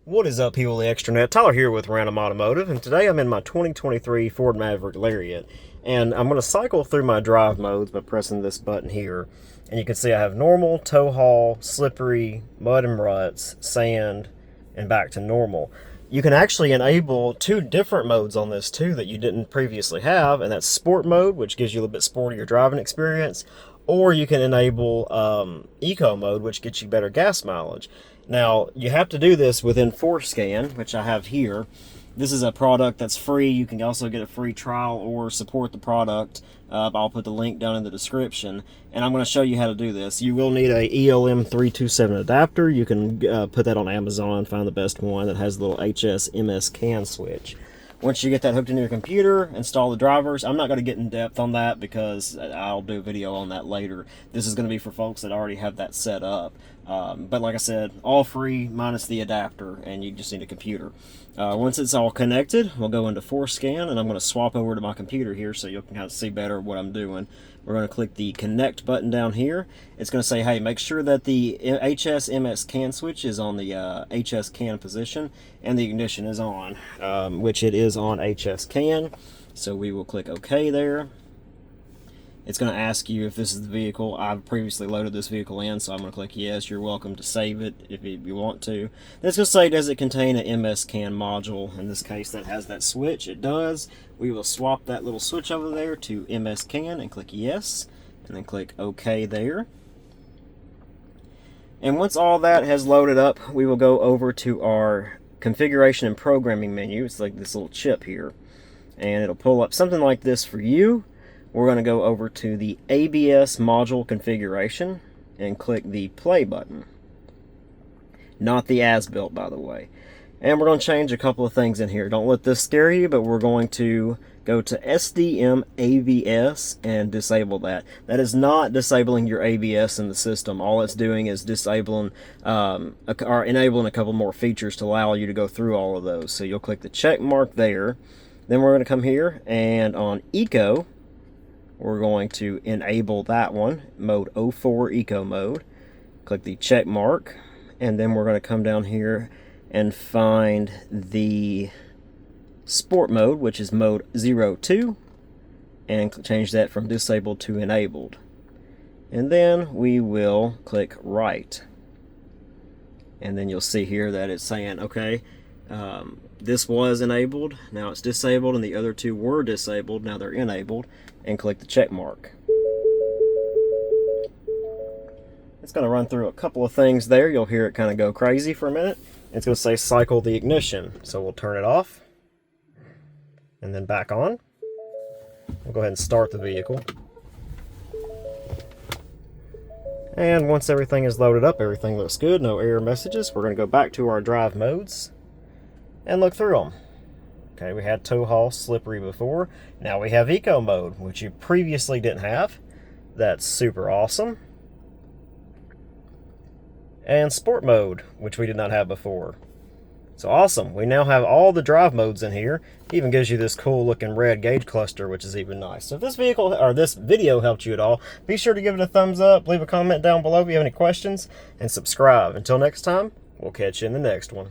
What is up, people of the extranet? Tyler here with Random Automotive, and today I'm in my 2023 Ford Maverick Lariat, and I'm going to cycle through my drive modes by pressing this button here. And you can see I have normal, tow haul, slippery, mud and ruts, sand, and back to normal. You can actually enable two different modes on this too that you didn't previously have, and that's sport mode, which gives you a little bit sportier driving experience, or you can enable eco mode, which gets you better gas mileage. Now, you have to do this within ForScan, which I have here. This is a product that's free. You can also get a free trial or support the product. I'll put the link down in the description. And I'm going to show you how to do this. You will need a ELM327 adapter. You can put that on Amazon, find the best one that has the little HS/MS CAN switch. Once you get that hooked into your computer, install the drivers. I'm not going to get in depth on that because I'll do a video on that later. This is going to be for folks that already have that set up. But like I said, all free minus the adapter, and you just need a computer. Once it's all connected, we'll go into ForScan, and I'm going to swap over to my computer here so you can kind of see better what I'm doing. We're going to click the connect button down here. It's going to say, hey, make sure that the HS/MS CAN switch is on the HS CAN position and the ignition is on, which it is on HS CAN. So we will click OK there. It's going to ask you if this is the vehicle. I've previously loaded this vehicle in, so I'm going to click yes. You're welcome to save it if you want to. Then it's going to say, does it contain an MS CAN module? In this case, that has that switch. It does. We will swap that little switch over there to MS CAN and click yes, and then click OK there. And once all that has loaded up, we will go over to our configuration and programming menu. It's like this little chip here, and it'll pull up something like this for you. We're going to go over to the ABS module configuration and click the play button. Not the as-built, by the way. And we're going to change a couple of things in here. Don't let this scare you, but we're going to go to SDM ABS and disable that. That is not disabling your ABS in the system. All it's doing is disabling or enabling a couple more features to allow you to go through all of those. So you'll click the check mark there. Then we're going to come here and on Eco, we're going to enable that one, mode 04 eco mode. Click the check mark, and then we're going to come down here and find the sport mode, which is mode 02, and change that from disabled to enabled. And then we will click right. And then you'll see here that it's saying, okay, this was enabled, now it's disabled, and the other two were disabled, now they're enabled, and click the check mark. It's going to run through a couple of things there. You'll hear it kind of go crazy for a minute. It's going to say cycle the ignition, so we'll turn it off and then back on. We'll go ahead and start the vehicle. And once everything is loaded up, everything looks good, no error messages. We're going to go back to our drive modes and look through them. Okay, we had tow haul, slippery before. Now we have eco mode, which you previously didn't have. That's super awesome. And sport mode, which we did not have before. So awesome. We now have all the drive modes in here. It even gives you this cool looking red gauge cluster, which is even nice. So if this vehicle or this video helped you at all, be sure to give it a thumbs up, leave a comment down below if you have any questions, and subscribe. Until next time, we'll catch you in the next one.